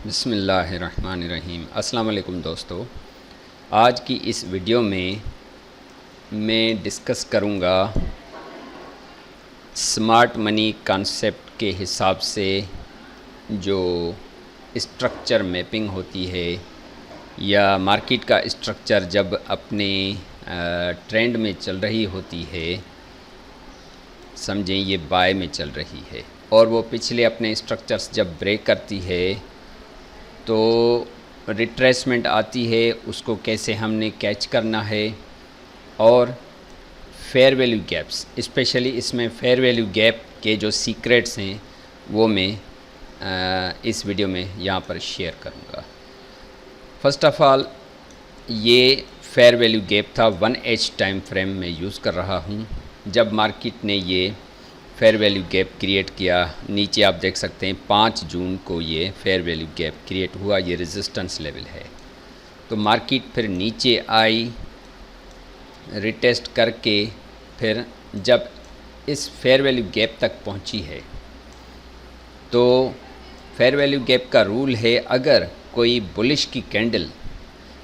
बिस्मिल्लाहिर्रहमानिर्रहीम। अस्सलाम वालेकुम दोस्तों, आज की इस वीडियो में मैं डिस्कस करूँगा स्मार्ट मनी कॉन्सेप्ट के हिसाब से जो स्ट्रक्चर मैपिंग होती है या मार्केट का स्ट्रक्चर जब अपने ट्रेंड में चल रही होती है, समझें ये बाय में चल रही है और वो पिछले अपने स्ट्रक्चर्स जब ब्रेक करती है तो रिट्रेसमेंट आती है, उसको कैसे हमने कैच करना है। और फेयर वैल्यू गैप्स, स्पेशली इसमें फेयर वैल्यू गैप के जो सीक्रेट्स हैं वो मैं इस वीडियो में यहाँ पर शेयर करूँगा। फर्स्ट ऑफ़ ऑल, ये फेयर वैल्यू गैप था 1H टाइम फ्रेम में यूज़ कर रहा हूँ। जब मार्केट ने ये फेयर वैल्यू गैप क्रिएट किया, नीचे आप देख सकते हैं 5 जून को ये फेयर वैल्यू गैप क्रिएट हुआ, ये रेजिस्टेंस लेवल है। तो मार्केट फिर नीचे आई, रिटेस्ट करके फिर जब इस फेयर वैल्यू गैप तक पहुंची है तो फेयर वैल्यू गैप का रूल है, अगर कोई बुलिश की कैंडल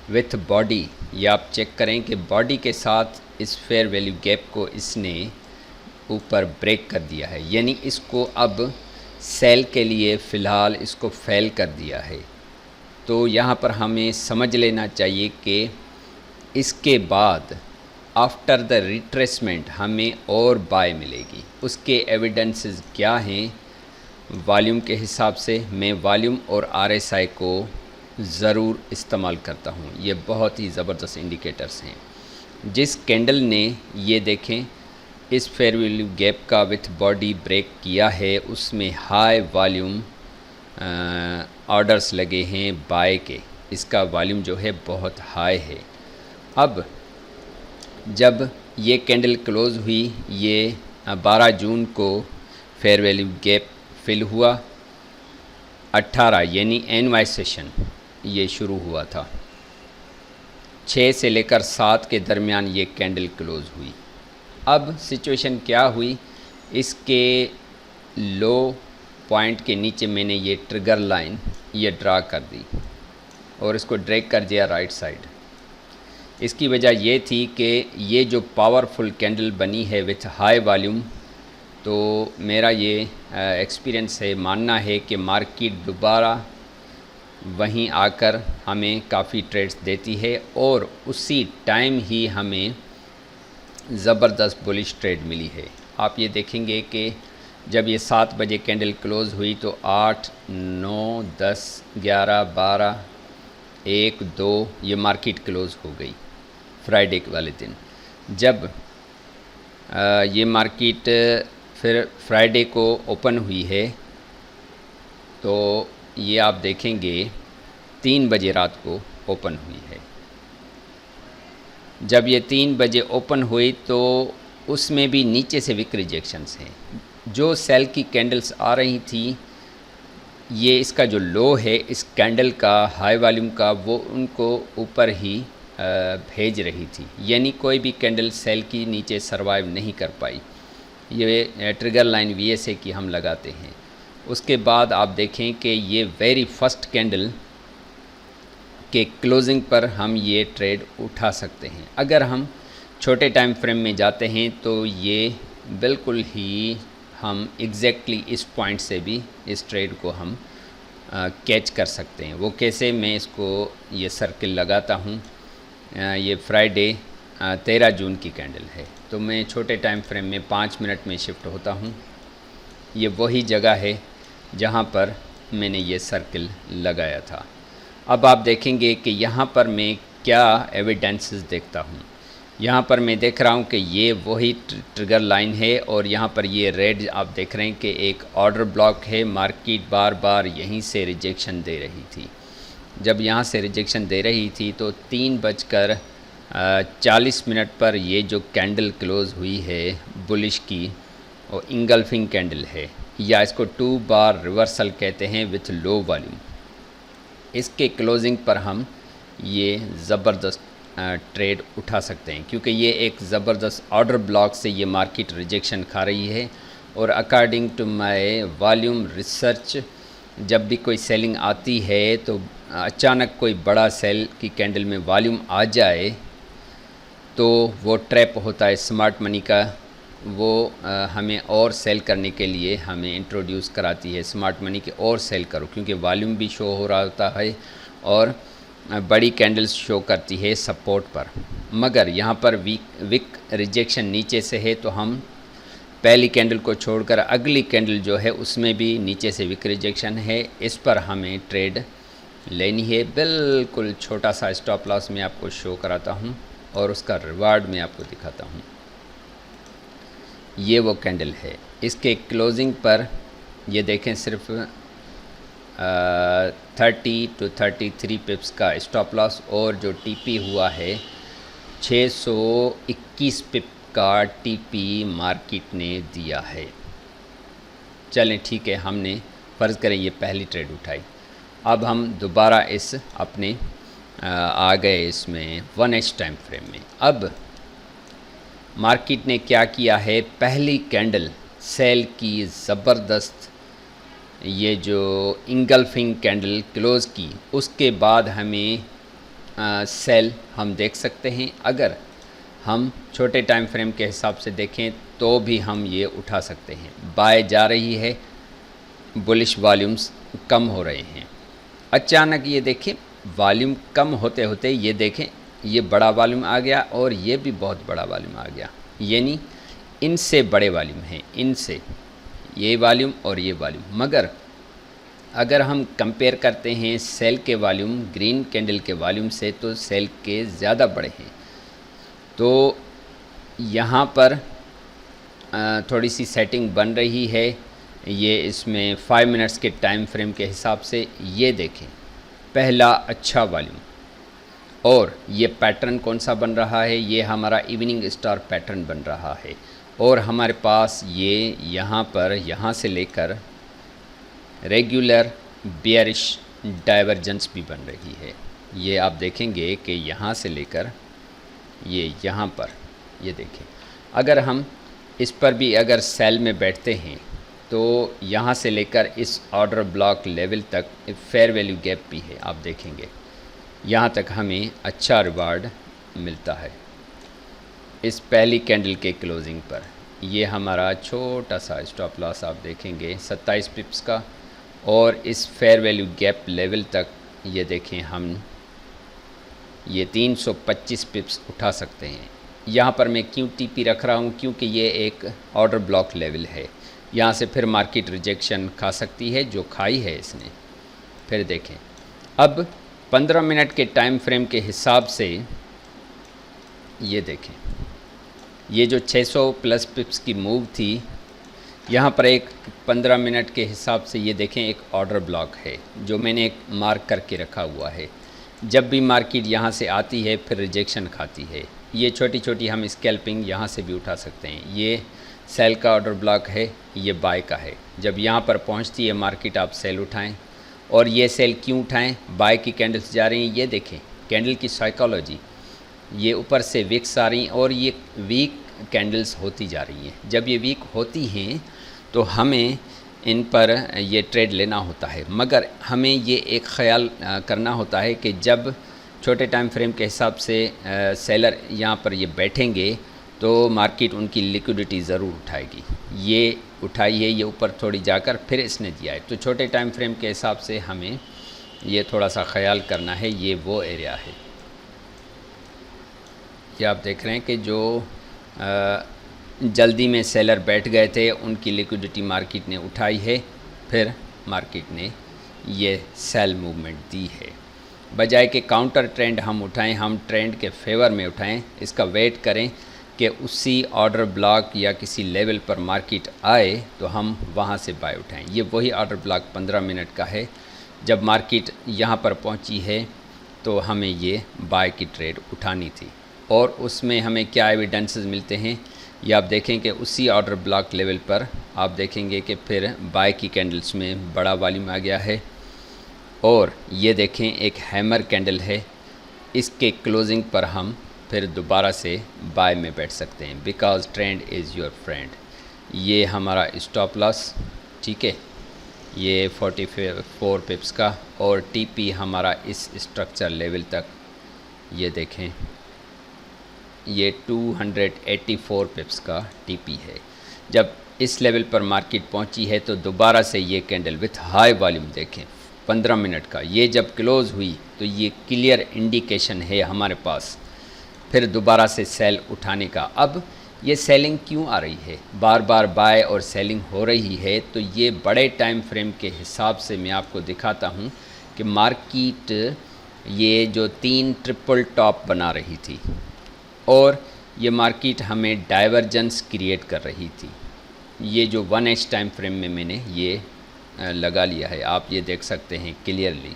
विथ बॉडी, या आप चेक करें कि बॉडी के साथ इस फेयर वैल्यू गैप को इसने ऊपर ब्रेक कर दिया है, यानी इसको अब सेल के लिए फ़िलहाल इसको फेल कर दिया है, तो यहाँ पर हमें समझ लेना चाहिए कि इसके बाद आफ्टर द रिट्रेसमेंट हमें और बाय मिलेगी। उसके एविडेंसेस क्या हैं? वॉल्यूम के हिसाब से मैं वॉल्यूम और RSI को ज़रूर इस्तेमाल करता हूँ, ये बहुत ही ज़बरदस्त इंडिकेटर्स हैं। जिस कैंडल ने ये देखें इस फेयर वैल्यू गैप का विथ बॉडी ब्रेक किया है, उसमें हाई वॉल्यूम ऑर्डर्स लगे हैं बाय के, इसका वॉल्यूम जो है बहुत हाई है। अब जब ये कैंडल क्लोज़ हुई, ये 12 जून को फेयर वैल्यू गैप फिल हुआ, 18 यानी NY सेशन ये शुरू हुआ था, 6 से लेकर 7 के दरमियान ये कैंडल क्लोज़ हुई। अब सिचुएशन क्या हुई, इसके लो पॉइंट के नीचे मैंने ये ट्रिगर लाइन ये ड्रा कर दी और इसको ड्रैग कर दिया राइट साइड। इसकी वजह ये थी कि ये जो पावरफुल कैंडल बनी है विथ हाई वॉल्यूम, तो मेरा ये एक्सपीरियंस है, मानना है कि मार्केट दोबारा वहीं आकर हमें काफ़ी ट्रेड्स देती है और उसी टाइम ही हमें ज़बरदस्त बुलिश ट्रेड मिली है। आप ये देखेंगे कि जब ये 7 बजे कैंडल क्लोज़ हुई तो 8, 9, 10, 11, 12, 1, 2 ये मार्केट क्लोज़ हो गई फ्राइडे वाले दिन। जब ये मार्केट फिर फ्राइडे को ओपन हुई है तो ये आप देखेंगे 3 बजे रात को ओपन हुई है। जब ये 3 बजे ओपन हुई तो उसमें भी नीचे से विक रिजेक्शंस हैं। जो सेल की कैंडल्स आ रही थी, ये इसका जो लो है इस कैंडल का हाई वॉल्यूम का, वो उनको ऊपर ही भेज रही थी, यानी कोई भी कैंडल सेल की नीचे सरवाइव नहीं कर पाई। ये ट्रिगर लाइन VSA की हम लगाते हैं। उसके बाद आप देखें कि ये वेरी फर्स्ट कैंडल के क्लोजिंग पर हम ये ट्रेड उठा सकते हैं। अगर हम छोटे टाइम फ्रेम में जाते हैं तो ये बिल्कुल ही हम एग्जैक्टली इस पॉइंट से भी इस ट्रेड को हम कैच कर सकते हैं। वो कैसे, मैं इसको ये सर्किल लगाता हूँ। ये फ्राइडे 13 जून की कैंडल है, तो मैं छोटे टाइम फ्रेम में 5 मिनट में शिफ्ट होता हूँ। ये वही जगह है जहाँ पर मैंने ये सर्किल लगाया था। अब आप देखेंगे कि यहाँ पर मैं क्या एविडेंसेस देखता हूँ। यहाँ पर मैं देख रहा हूँ कि ये वही ट्रिगर लाइन है और यहाँ पर ये रेड आप देख रहे हैं कि एक ऑर्डर ब्लॉक है। मार्केट बार बार यहीं से रिजेक्शन दे रही थी। जब यहाँ से रिजेक्शन दे रही थी तो 3:40 पर ये जो कैंडल क्लोज़ हुई है बुलिश की, और इंगल्फिंग कैंडल है, या इसको 2 बार रिवर्सल कहते हैं विथ लो वॉल्यूम। इसके क्लोजिंग पर हम ये ज़बरदस्त ट्रेड उठा सकते हैं, क्योंकि ये एक ज़बरदस्त ऑर्डर ब्लॉक से ये मार्केट रिजेक्शन खा रही है। और according to my volume research जब भी कोई सेलिंग आती है तो अचानक कोई बड़ा सेल की कैंडल में वॉल्यूम आ जाए तो वो ट्रैप होता है स्मार्ट मनी का, वो हमें और सेल करने के लिए हमें इंट्रोड्यूस कराती है स्मार्ट मनी के और सेल करो, क्योंकि वॉल्यूम भी शो हो रहा होता है और बड़ी कैंडल्स शो करती है सपोर्ट पर। मगर यहाँ पर विक रिजेक्शन नीचे से है तो हम पहली कैंडल को छोड़कर अगली कैंडल जो है उसमें भी नीचे से विक रिजेक्शन है, इस पर हमें ट्रेड लेनी है। बिल्कुल छोटा सा स्टॉप लॉस मैं आपको शो कराता हूँ और उसका रिवार्ड मैं आपको दिखाता हूँ। ये वो कैंडल है, इसके क्लोजिंग पर ये देखें सिर्फ 30 to 33 पिप्स का स्टॉप लॉस और जो टीपी हुआ है 621 पिप का टीपी मार्केट ने दिया है। चलें ठीक है, हमने फ़र्ज़ करें ये पहली ट्रेड उठाई, अब हम दोबारा इस अपने आ गए इसमें 1H टाइम फ्रेम में। अब मार्केट ने क्या किया है, पहली कैंडल सेल की ज़बरदस्त ये जो इंगल्फिंग कैंडल क्लोज़ की, उसके बाद हमें सेल हम देख सकते हैं। अगर हम छोटे टाइम फ्रेम के हिसाब से देखें तो भी हम ये उठा सकते हैं। बाय जा रही है, बुलिश वॉल्यूम्स कम हो रहे हैं। अचानक ये देखें वॉल्यूम कम होते होते ये देखें ये बड़ा वॉल्यूम आ गया और ये भी बहुत बड़ा वॉल्यूम आ गया, यानी इनसे बड़े वॉल्यूम हैं, इनसे ये वॉल्यूम और ये वॉल्यूम। मगर अगर हम कंपेयर करते हैं सेल के वॉल्यूम ग्रीन कैंडल के वॉल्यूम से तो सेल के ज़्यादा बड़े हैं। तो यहाँ पर थोड़ी सी सेटिंग बन रही है, ये इसमें 5 मिनट्स के टाइम फ्रेम के हिसाब से ये देखें पहला अच्छा वॉल्यूम। और ये पैटर्न कौन सा बन रहा है, ये हमारा इवनिंग स्टार पैटर्न बन रहा है। और हमारे पास ये यहाँ पर यहाँ से लेकर रेगुलर बेयरिश डाइवर्जेंस भी बन रही है। ये आप देखेंगे कि यहाँ से लेकर ये यहाँ पर ये देखें, अगर हम इस पर भी अगर सेल में बैठते हैं तो यहाँ से लेकर इस ऑर्डर ब्लॉक लेवल तक फेयर वैल्यू गैप भी है, आप देखेंगे यहाँ तक हमें अच्छा रिवार्ड मिलता है। इस पहली कैंडल के क्लोजिंग पर ये हमारा छोटा सा स्टॉप लॉस आप देखेंगे 27 पिप्स का, और इस फेयर वैल्यू गैप लेवल तक ये देखें हम ये 325 पिप्स उठा सकते हैं। यहाँ पर मैं क्यों टीपी रख रहा हूँ, क्योंकि ये एक ऑर्डर ब्लॉक लेवल है, यहाँ से फिर मार्केट रिजेक्शन खा सकती है जो खाई है इसने। फिर देखें अब 15 मिनट के टाइम फ्रेम के हिसाब से ये देखें ये जो 600 प्लस पिप्स की मूव थी, यहाँ पर एक 15 मिनट के हिसाब से ये देखें एक ऑर्डर ब्लॉक है जो मैंने एक मार्क करके रखा हुआ है। जब भी मार्केट यहाँ से आती है फिर रिजेक्शन खाती है। ये छोटी छोटी हम स्कैल्पिंग यहाँ से भी उठा सकते हैं। ये सेल का ऑर्डर ब्लॉक है, ये बाय का है। जब यहाँ पर पहुँचती है मार्केट आप सेल उठाएं, और ये सेल क्यों उठाएं, बाय की कैंडल्स जा रही हैं। ये देखें कैंडल की साइकोलॉजी, ये ऊपर से विक्स आ रही हैं और ये वीक कैंडल्स होती जा रही हैं। जब ये वीक होती हैं तो हमें इन पर ये ट्रेड लेना होता है। मगर हमें ये एक ख्याल करना होता है कि जब छोटे टाइम फ्रेम के हिसाब से सेलर यहाँ पर ये बैठेंगे तो मार्केट उनकी लिक्विडिटी ज़रूर उठाएगी। ये उठाई है, ये ऊपर थोड़ी जाकर फिर इसने दिया है। तो छोटे टाइम फ्रेम के हिसाब से हमें ये थोड़ा सा ख्याल करना है। ये वो एरिया है, ये आप देख रहे हैं कि जो जल्दी में सेलर बैठ गए थे उनकी लिक्विडिटी मार्केट ने उठाई है, फिर मार्केट ने ये सेल मूवमेंट दी है। बजाय कि काउंटर ट्रेंड हम उठाएं, हम ट्रेंड के फेवर में उठाएं, इसका वेट करें कि उसी ऑर्डर ब्लॉक या किसी लेवल पर मार्केट आए तो हम वहां से बाय उठाएं। ये वही ऑर्डर ब्लॉक 15 मिनट का है। जब मार्केट यहाँ पर पहुँची है तो हमें ये बाय की ट्रेड उठानी थी, और उसमें हमें क्या एविडेंसेस मिलते हैं ये आप देखें कि उसी ऑर्डर ब्लॉक लेवल पर आप देखेंगे कि फिर बाय की कैंडल्स में बड़ा वॉल्यूम आ गया है। और ये देखें एक हैमर कैंडल है, इसके क्लोजिंग पर हम फिर दोबारा से बाय में बैठ सकते हैं, because trend is your friend. ये हमारा स्टॉप लॉस, ठीक है, ये 44 पिप्स का, और टीपी हमारा इस स्ट्रक्चर लेवल तक ये देखें ये 284 पिप्स का टीपी है। जब इस लेवल पर मार्केट पहुंची है तो दोबारा से ये कैंडल विथ हाई वॉल्यूम देखें 15 मिनट का, ये जब क्लोज़ हुई तो ये क्लियर इंडिकेशन है हमारे पास फिर दोबारा से सेल उठाने का। अब ये सेलिंग क्यों आ रही है, बार बार बाय और सेलिंग हो रही है, तो ये बड़े टाइम फ्रेम के हिसाब से मैं आपको दिखाता हूँ कि मार्केट ये जो 3 ट्रिपल टॉप बना रही थी और ये मार्केट हमें डाइवर्जेंस क्रिएट कर रही थी। ये जो 1H टाइम फ्रेम में मैंने ये लगा लिया है, आप ये देख सकते हैं क्लियरली।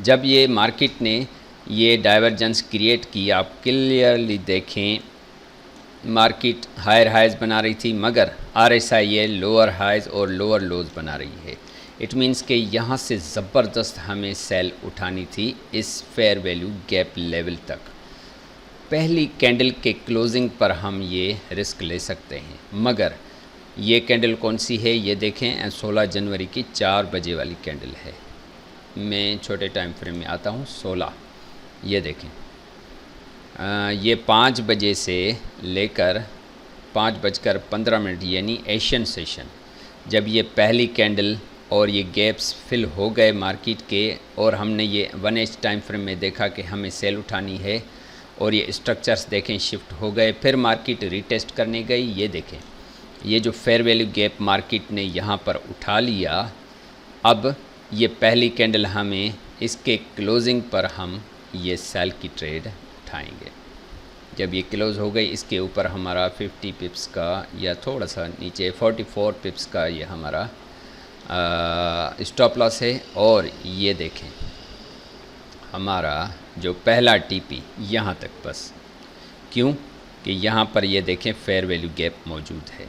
जब ये मार्केट ने ये डाइवर्जेंस क्रिएट की, आप क्लियरली देखें मार्केट हायर हाइज बना रही थी मगर RSI ये लोअर हाइज और लोअर लोज बना रही है। इट मीन्स कि यहाँ से ज़बरदस्त हमें सेल उठानी थी इस फेयर वैल्यू गैप लेवल तक। पहली कैंडल के क्लोजिंग पर हम ये रिस्क ले सकते हैं, मगर ये कैंडल कौन सी है ये देखें, 16 जनवरी की 4 बजे वाली कैंडल है। मैं छोटे टाइम फ्रेम में आता हूँ 16, ये देखें ये 5 बजे से लेकर 5:15 यानी एशियन सेशन, जब ये पहली कैंडल और ये गैप्स फिल हो गए मार्केट के और हमने ये 1H टाइम फ्रेम में देखा कि हमें सेल उठानी है और ये स्ट्रक्चर्स देखें शिफ्ट हो गए, फिर मार्केट रीटेस्ट करने गई। ये देखें ये जो फेयर वैल्यू गैप मार्केट ने यहाँ पर उठा लिया, अब ये पहली कैंडल हमें इसके क्लोजिंग पर हम ये सेल की ट्रेड उठाएंगे। जब ये क्लोज़ हो गई इसके ऊपर हमारा 50 पिप्स का या थोड़ा सा नीचे 44 पिप्स का ये हमारा स्टॉप लॉस है। और ये देखें हमारा जो पहला टीपी यहाँ तक, बस क्यों कि यहाँ पर ये देखें फेयर वैल्यू गैप मौजूद है,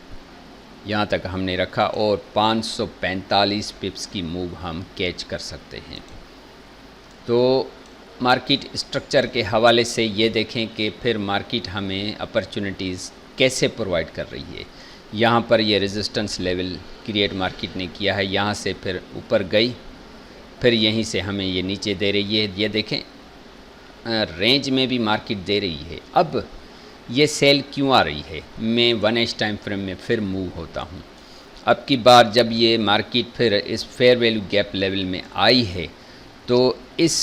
यहाँ तक हमने रखा और 545 पिप्स की मूव हम कैच कर सकते हैं। तो मार्केट स्ट्रक्चर के हवाले से ये देखें कि फिर मार्केट हमें अपॉर्चुनिटीज़ कैसे प्रोवाइड कर रही है। यहाँ पर ये रेजिस्टेंस लेवल क्रिएट मार्केट ने किया है, यहाँ से फिर ऊपर गई, फिर यहीं से हमें ये नीचे दे रही है। ये देखें रेंज में भी मार्केट दे रही है। अब ये सेल क्यों आ रही है, मैं 1H टाइम फ्रेम में फिर मूव होता हूँ। अब की बार जब ये मार्केट फिर इस फेयर वैल्यू गैप लेवल में आई है तो इस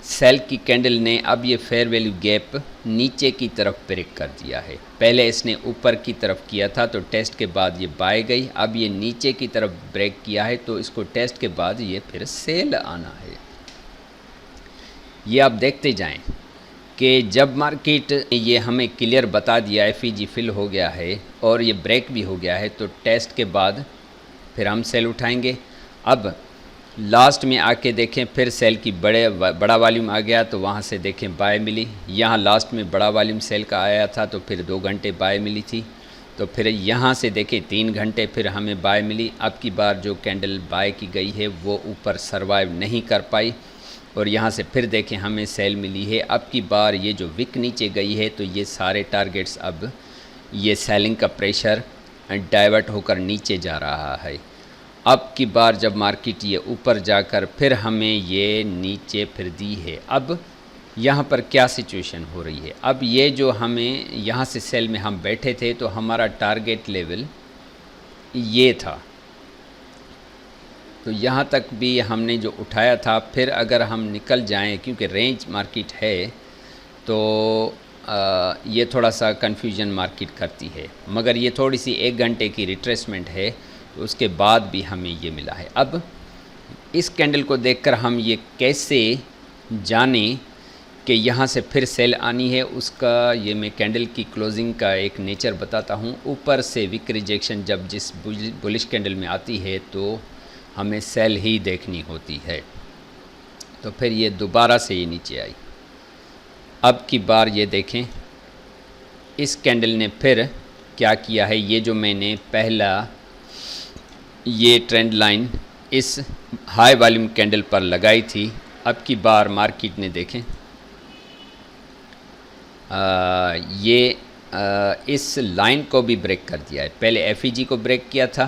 सेल की कैंडल ने अब ये फेयर वैल्यू गैप नीचे की तरफ ब्रेक कर दिया है। पहले इसने ऊपर की तरफ किया था तो टेस्ट के बाद ये बाय गई, अब ये नीचे की तरफ ब्रेक किया है तो इसको टेस्ट के बाद ये फिर सेल आना है। ये आप देखते जाएं कि जब मार्केट ये हमें क्लियर बता दिया FEG फिल हो गया है और ये ब्रेक भी हो गया है तो टेस्ट के बाद फिर हम सेल उठाएंगे। अब लास्ट में आके देखें फिर सेल की बड़ा वॉल्यूम आ गया तो वहाँ से देखें बाय मिली। यहाँ लास्ट में बड़ा वॉल्यूम सेल का आया था तो फिर 2 घंटे बाय मिली थी, तो फिर यहाँ से देखें 3 घंटे फिर हमें बाय मिली। अब की बार जो कैंडल बाय की गई है वो ऊपर सरवाइव नहीं कर पाई और यहाँ से फिर देखें हमें सेल मिली है। अब की बार ये जो विक नीचे गई है तो ये सारे टारगेट्स अब ये सेलिंग का प्रेशर डाइवर्ट होकर नीचे जा रहा है। अब की बार जब मार्केट ये ऊपर जाकर फिर हमें ये नीचे फिर दी है। अब यहाँ पर क्या सिचुएशन हो रही है, अब ये जो हमें यहाँ से सेल में हम बैठे थे तो हमारा टारगेट लेवल ये था, तो यहाँ तक भी हमने जो उठाया था, फिर अगर हम निकल जाएं क्योंकि रेंज मार्केट है तो ये थोड़ा सा कन्फ्यूजन मार्केट करती है, मगर ये थोड़ी सी 1 घंटे की रिट्रेसमेंट है तो उसके बाद भी हमें ये मिला है। अब इस कैंडल को देखकर हम ये कैसे जाने कि यहाँ से फिर सेल आनी है, उसका ये मैं कैंडल की क्लोजिंग का एक नेचर बताता हूँ। ऊपर से विक रिजेक्शन जब जिस बुलिश कैंडल में आती है तो हमें सेल ही देखनी होती है, तो फिर ये दोबारा से ये नीचे आई। अब की बार ये देखें इस कैंडल ने फिर क्या किया है, ये जो मैंने पहला ये ट्रेंड लाइन इस हाई वॉल्यूम कैंडल पर लगाई थी, अब की बार मार्केट ने देखें इस लाइन को भी ब्रेक कर दिया है। पहले FEG को ब्रेक किया था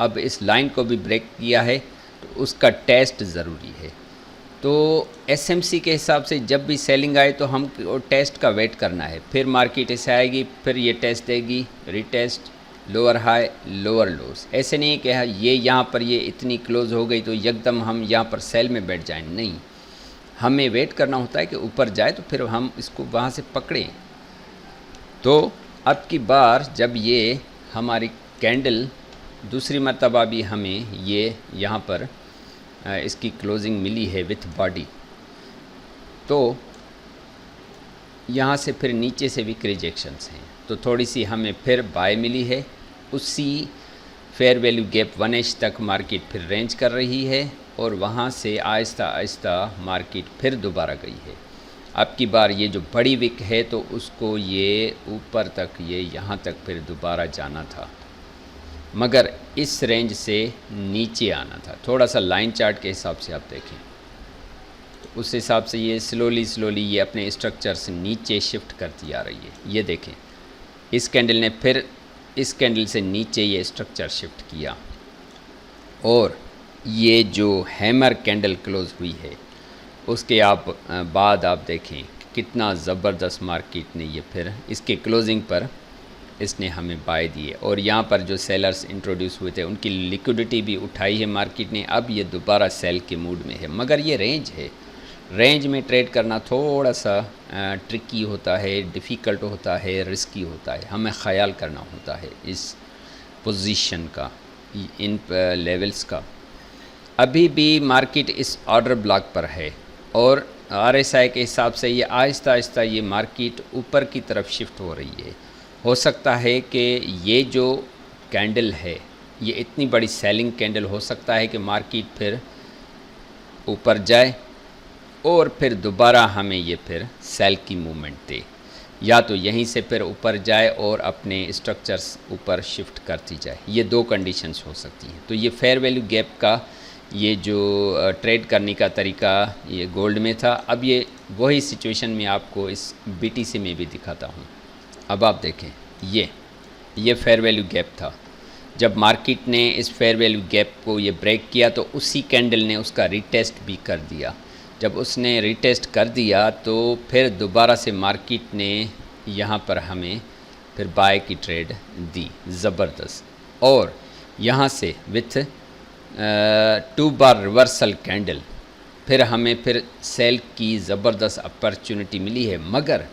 अब इस लाइन को भी ब्रेक किया है, तो उसका टेस्ट ज़रूरी है। तो एसएमसी के हिसाब से जब भी सेलिंग आए तो हम टेस्ट का वेट करना है, फिर मार्केट ऐसे आएगी, फिर ये टेस्ट देगी, रीटेस्ट, लोअर हाई, लोअर लोज। ऐसे नहीं कि ये यहाँ पर ये इतनी क्लोज हो गई तो एकदम हम यहाँ पर सेल में बैठ जाएं, नहीं, हमें वेट करना होता है कि ऊपर जाए तो फिर हम इसको वहाँ से पकड़ें। तो अब की बार जब ये हमारी कैंडल दूसरी मर्तबा भी हमें ये यहाँ पर इसकी क्लोजिंग मिली है विथ बॉडी, तो यहाँ से फिर नीचे से भी रिजेक्शंस हैं, तो थोड़ी सी हमें फिर बाय मिली है। उसी फेयर वैल्यू गैप 1H तक मार्केट फिर रेंज कर रही है और वहाँ से आहिस्ता आहिस्ता मार्केट फिर दोबारा गई है। अब की बार ये जो बड़ी विक है तो उसको ये ऊपर तक, ये यहाँ तक फिर दोबारा जाना था, मगर इस रेंज से नीचे आना था। थोड़ा सा लाइन चार्ट के हिसाब से आप देखें तो उस हिसाब से ये स्लोली ये अपने स्ट्रक्चर से नीचे शिफ्ट करती आ रही है। ये देखें, इस कैंडल ने फिर इस कैंडल से नीचे ये स्ट्रक्चर शिफ्ट किया और ये जो हैमर कैंडल क्लोज हुई है उसके बाद आप देखें कितना ज़बरदस्त मार्केट ने ये फिर इसके क्लोजिंग पर इसने हमें बाय दिए और यहाँ पर जो सेलर्स इंट्रोड्यूस हुए थे उनकी लिक्विडिटी भी उठाई है मार्केट ने। अब ये दोबारा सेल के मूड में है, मगर ये रेंज है, रेंज में ट्रेड करना थोड़ा सा ट्रिकी होता है, डिफ़िकल्ट होता है, रिस्की होता है, हमें ख़याल करना होता है इस पोजीशन का, इन लेवल्स का। अभी भी मार्केट इस ऑर्डर ब्लॉक पर है और RSI के हिसाब से ये आहिस्ता आहिस्ता ये मार्केट ऊपर की तरफ शिफ्ट हो रही है। हो सकता है कि ये जो कैंडल है ये इतनी बड़ी सेलिंग कैंडल हो सकता है कि मार्केट फिर ऊपर जाए और फिर दोबारा हमें ये फिर सेल की मूवमेंट दे, या तो यहीं से फिर ऊपर जाए और अपने स्ट्रक्चर्स ऊपर शिफ्ट करती जाए। ये दो कंडीशंस हो सकती हैं। तो ये फेयर वैल्यू गैप का ये जो ट्रेड करने का तरीका ये गोल्ड में था, अब ये वही सिचुएशन में आपको इस BTC में भी दिखाता हूँ। अब आप देखें, ये फेयर वैल्यू गैप था। जब मार्केट ने इस फेयर वैल्यू गैप को ये ब्रेक किया तो उसी कैंडल ने उसका रीटेस्ट भी कर दिया। जब उसने रीटेस्ट कर दिया तो फिर दोबारा से मार्केट ने यहाँ पर हमें फिर बाय की ट्रेड दी ज़बरदस्त, और यहाँ से विथ 2 बार रिवर्सल कैंडल फिर हमें फिर सेल की ज़बरदस्त अपॉर्चुनिटी मिली है। मगर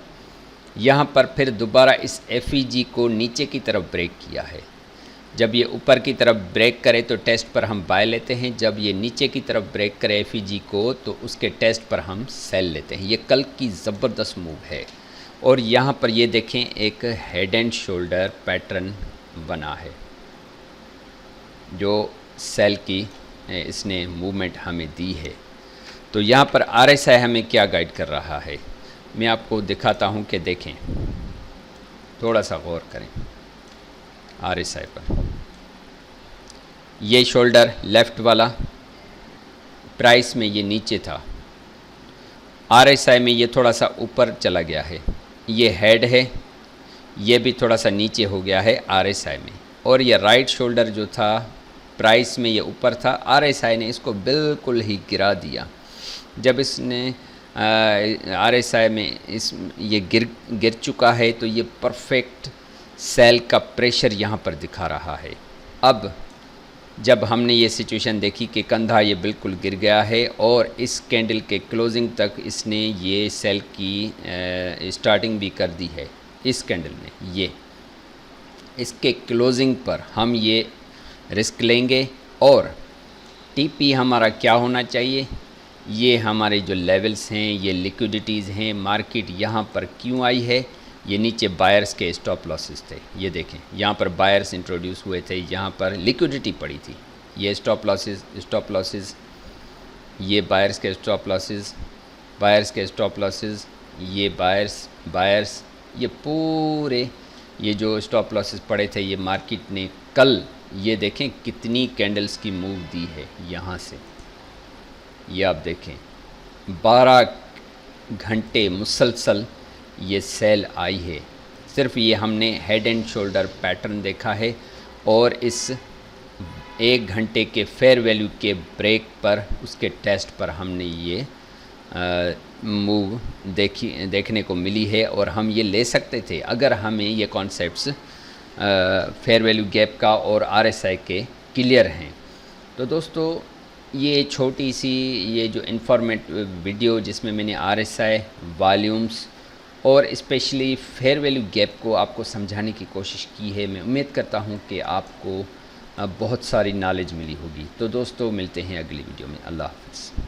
यहाँ पर फिर दोबारा इस FEG को नीचे की तरफ ब्रेक किया है। जब ये ऊपर की तरफ ब्रेक करे तो टेस्ट पर हम बाय लेते हैं, जब ये नीचे की तरफ ब्रेक करे FEG को तो उसके टेस्ट पर हम सेल लेते हैं। ये कल की ज़बरदस्त मूव है। और यहाँ पर ये देखें एक हेड एंड शोल्डर पैटर्न बना है जो सेल की इसने मूवमेंट हमें दी है। तो यहाँ पर RSI हमें क्या गाइड कर रहा है मैं आपको दिखाता हूँ कि देखें, थोड़ा सा गौर करें RSI पर। ये शोल्डर लेफ़्ट वाला प्राइस में ये नीचे था, RSI में ये थोड़ा सा ऊपर चला गया है। ये हेड है, ये भी थोड़ा सा नीचे हो गया है RSI में। और ये राइट शोल्डर जो था प्राइस में ये ऊपर था, RSI ने इसको बिल्कुल ही गिरा दिया। जब इसने RSI में ये गिर चुका है तो ये परफेक्ट सेल का प्रेशर यहाँ पर दिखा रहा है। अब जब हमने ये सिचुएशन देखी कि कंधा ये बिल्कुल गिर गया है और इस कैंडल के क्लोजिंग तक इसने ये सेल की स्टार्टिंग भी कर दी है इस कैंडल ने, ये इसके क्लोजिंग पर हम ये रिस्क लेंगे। और TP हमारा क्या होना चाहिए, ये हमारे जो लेवल्स हैं, ये लिक्विडिटीज़ हैं, मार्केट यहाँ पर क्यों आई है, ये नीचे बायर्स के स्टॉप लॉसेस थे। ये देखें यहाँ पर बायर्स इंट्रोड्यूस हुए थे, यहाँ पर लिक्विडिटी पड़ी थी। ये स्टॉप लॉसेस, ये बायर्स के स्टॉप लॉसेस, ये बायर्स, ये पूरे ये जो स्टॉप लॉसेस पड़े थे, ये मार्केट ने कल ये देखें कितनी कैंडल्स की मूव दी है यहाँ से। ये आप देखें 12 घंटे मुसलसल ये सेल आई है। सिर्फ ये हमने हेड एंड शोल्डर पैटर्न देखा है और इस 1 घंटे के फेयर वैल्यू के ब्रेक पर उसके टेस्ट पर हमने ये मूव देखने को मिली है, और हम ये ले सकते थे अगर हमें ये कॉन्सेप्ट्स फेयर वैल्यू गैप का और RSI के क्लियर हैं। तो दोस्तों ये छोटी सी ये जो इन्फॉर्मेटिव वीडियो जिसमें मैंने RSI, वॉल्यूम्स और स्पेशली फेयर वैल्यू गैप को आपको समझाने की कोशिश की है, मैं उम्मीद करता हूँ कि आपको बहुत सारी नॉलेज मिली होगी। तो दोस्तों मिलते हैं अगली वीडियो में। अल्लाह हाफ़िज़।